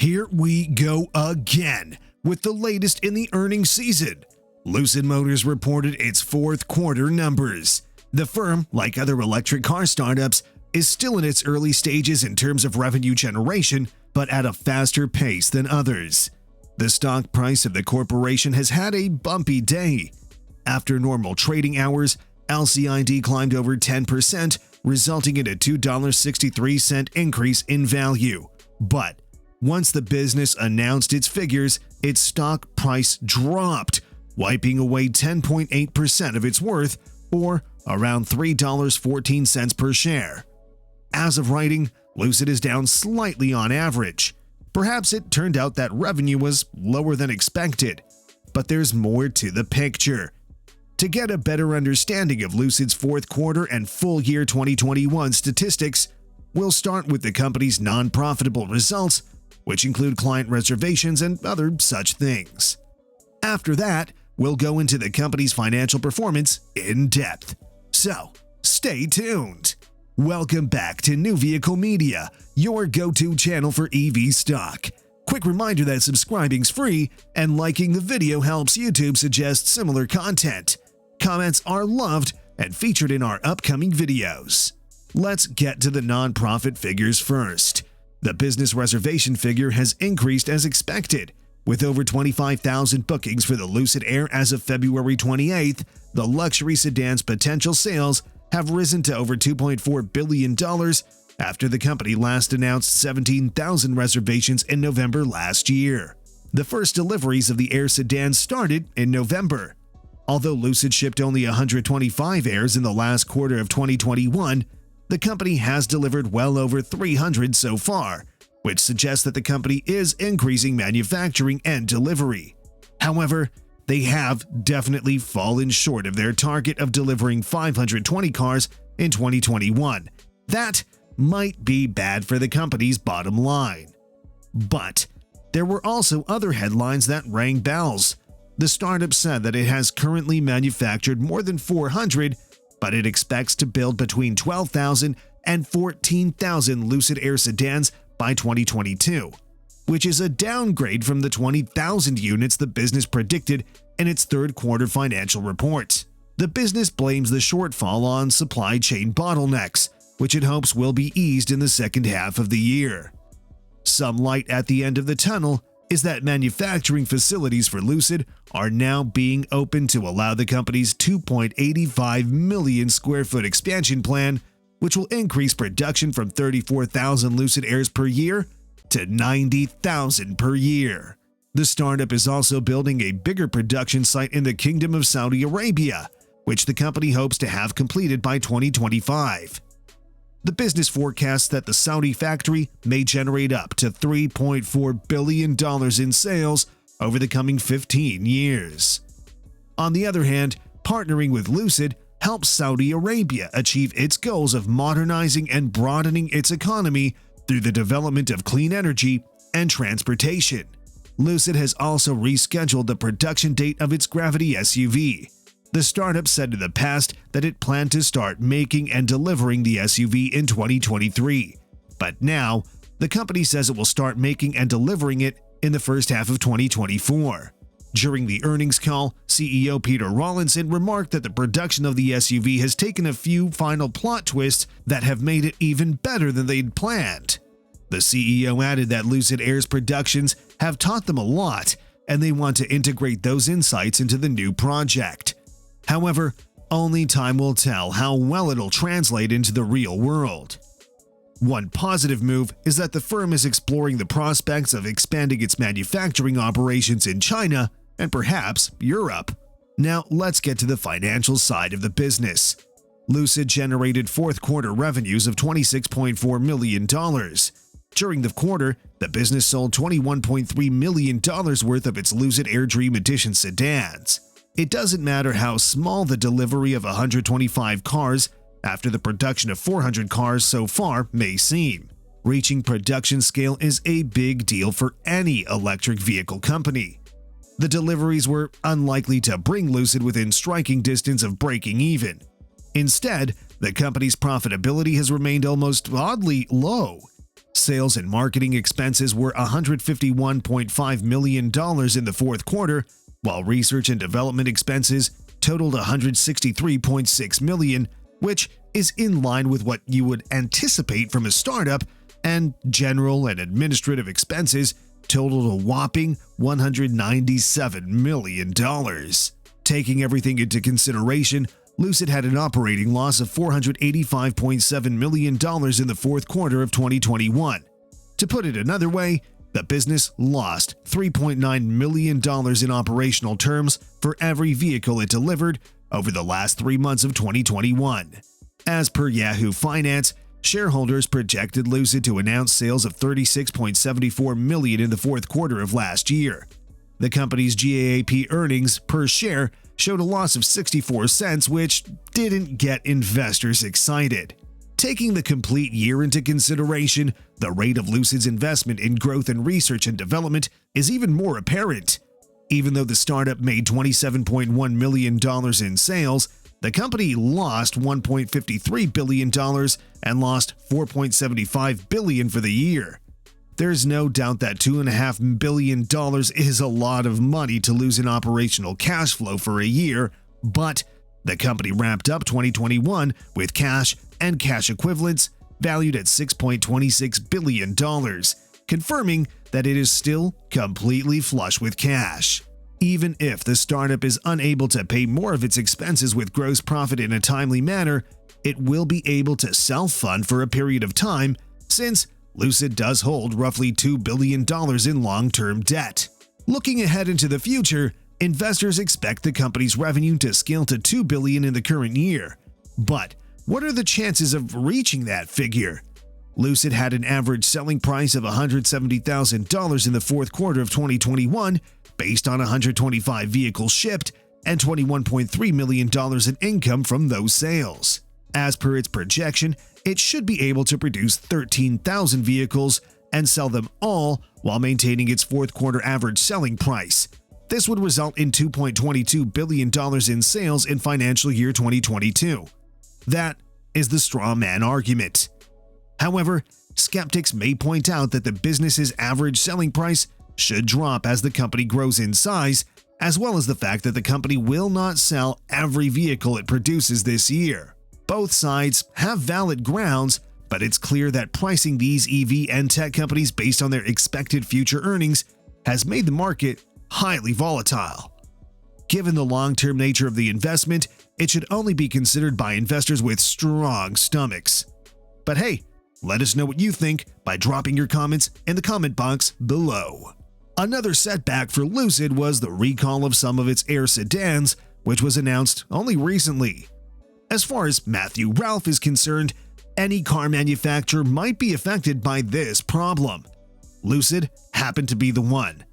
Here we go again with the latest in the earnings season. Lucid Motors reported its fourth quarter numbers. The firm, like other electric car startups, is still in its early stages in terms of revenue generation, but at a faster pace than others. The stock price of the corporation has had a bumpy day. After normal trading hours, LCID climbed over 10%, resulting in a $2.63 increase in value. But once the business announced its figures, its stock price dropped, wiping away 10.8% of its worth, or around $3.14 per share. As of writing, Lucid is down slightly on average. Perhaps it turned out that revenue was lower than expected, but there's more to the picture. To get a better understanding of Lucid's fourth quarter and full year 2021 statistics, we'll start with the company's non-profitable results, which include client reservations and other such things. After that, we'll go into the company's financial performance in depth. So, stay tuned. Welcome back to New Vehicle Media, your go-to channel for EV stock. Quick reminder that subscribing's free and liking the video helps YouTube suggest similar content. Comments are loved and featured in our upcoming videos. Let's get to the non-profit figures first. The business reservation figure has increased as expected. With over 25,000 bookings for the Lucid Air as of February 28th, the luxury sedan's potential sales have risen to over $2.4 billion after the company last announced 17,000 reservations in November last year. The first deliveries of the Air sedan started in November. Although Lucid shipped only 125 Airs in the last quarter of 2021, the company has delivered well over 300 so far, which suggests that the company is increasing manufacturing and delivery. However, they have definitely fallen short of their target of delivering 520 cars in 2021. That might be bad for the company's bottom line. But there were also other headlines that rang bells. The startup said that it has currently manufactured more than 400, but it expects to build between 12,000 and 14,000 Lucid Air sedans by 2022, which is a downgrade from the 20,000 units the business predicted in its third quarter financial report. The business blames the shortfall on supply chain bottlenecks, which it hopes will be eased in the second half of the year. Some light at the end of the tunnel is that manufacturing facilities for Lucid are now being opened to allow the company's 2.85 million square foot expansion plan, which will increase production from 34,000 Lucid Airs per year to 90,000 per year. The startup is also building a bigger production site in the Kingdom of Saudi Arabia, which the company hopes to have completed by 2025. The business forecasts that the Saudi factory may generate up to $3.4 billion in sales over the coming 15 years. On the other hand, partnering with Lucid helps Saudi Arabia achieve its goals of modernizing and broadening its economy through the development of clean energy and transportation. Lucid has also rescheduled the production date of its Gravity SUV. The startup said in the past that it planned to start making and delivering the SUV in 2023, but now the company says it will start making and delivering it in the first half of 2024. During the earnings call, CEO Peter Rawlinson remarked that the production of the SUV has taken a few final plot twists that have made it even better than they'd planned. The CEO added that Lucid Air's productions have taught them a lot, and they want to integrate those insights into the new project. However, only time will tell how well it'll translate into the real world. One positive move is that the firm is exploring the prospects of expanding its manufacturing operations in China and perhaps Europe. Now let's get to the financial side of the business. Lucid generated fourth quarter revenues of $26.4 million. During the quarter, the business sold $21.3 million worth of its Lucid Air Dream Edition sedans. It doesn't matter how small the delivery of 125 cars after the production of 400 cars so far may seem. Reaching production scale is a big deal for any electric vehicle company. The deliveries were unlikely to bring Lucid within striking distance of breaking even. Instead, the company's profitability has remained almost oddly low. Sales and marketing expenses were $151.5 million in the fourth quarter, while research and development expenses totaled $163.6 million, which is in line with what you would anticipate from a startup, and general and administrative expenses totaled a whopping $197 million. Taking everything into consideration, Lucid had an operating loss of $485.7 million in the fourth quarter of 2021. To put it another way, the business lost $3.9 million in operational terms for every vehicle it delivered over the last 3 months of 2021. As per Yahoo Finance, shareholders projected Lucid to announce sales of $36.74 million in the fourth quarter of last year. The company's GAAP earnings per share showed a loss of 64 cents, which didn't get investors excited. Taking the complete year into consideration, the rate of Lucid's investment in growth and research and development is even more apparent. Even though the startup made $27.1 million in sales, the company lost $1.53 billion and lost $4.75 billion for the year. There's no doubt that $2.5 billion is a lot of money to lose in operational cash flow for a year, but the company wrapped up 2021 with cash and cash equivalents valued at $6.26 billion, confirming that it is still completely flush with cash. Even if the startup is unable to pay more of its expenses with gross profit in a timely manner, it will be able to self-fund for a period of time, since Lucid does hold roughly $2 billion in long-term debt. Looking ahead into the future, investors expect the company's revenue to scale to $2 billion in the current year. But what are the chances of reaching that figure? Lucid had an average selling price of $170,000 in the fourth quarter of 2021, based on 125 vehicles shipped and $21.3 million in income from those sales. As per its projection, it should be able to produce 13,000 vehicles and sell them all while maintaining its fourth quarter average selling price. This would result in $2.22 billion in sales in financial year 2022. That is the straw man argument. However, skeptics may point out that the business's average selling price should drop as the company grows in size, as well as the fact that the company will not sell every vehicle it produces this year. Both sides have valid grounds, but it's clear that pricing these EV and tech companies based on their expected future earnings has made the market highly volatile. Given the long-term nature of the investment, it should only be considered by investors with strong stomachs. But hey, let us know what you think by dropping your comments in the comment box below. Another setback for Lucid was the recall of some of its Air sedans, which was announced only recently. As far as Matthew Ralph is concerned, any car manufacturer might be affected by this problem. Lucid happened to be the one.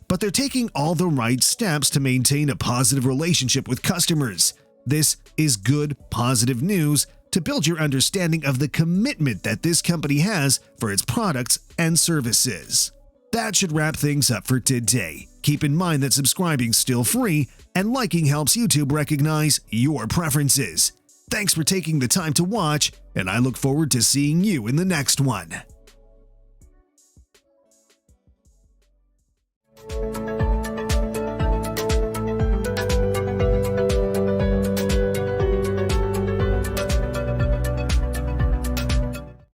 But they're taking all the right steps to maintain a positive relationship with customers. This is good, positive news to build your understanding of the commitment that this company has for its products and services. That should wrap things up for today. Keep in mind that subscribing's still free and liking helps YouTube recognize your preferences. Thanks for taking the time to watch, and I look forward to seeing you in the next one.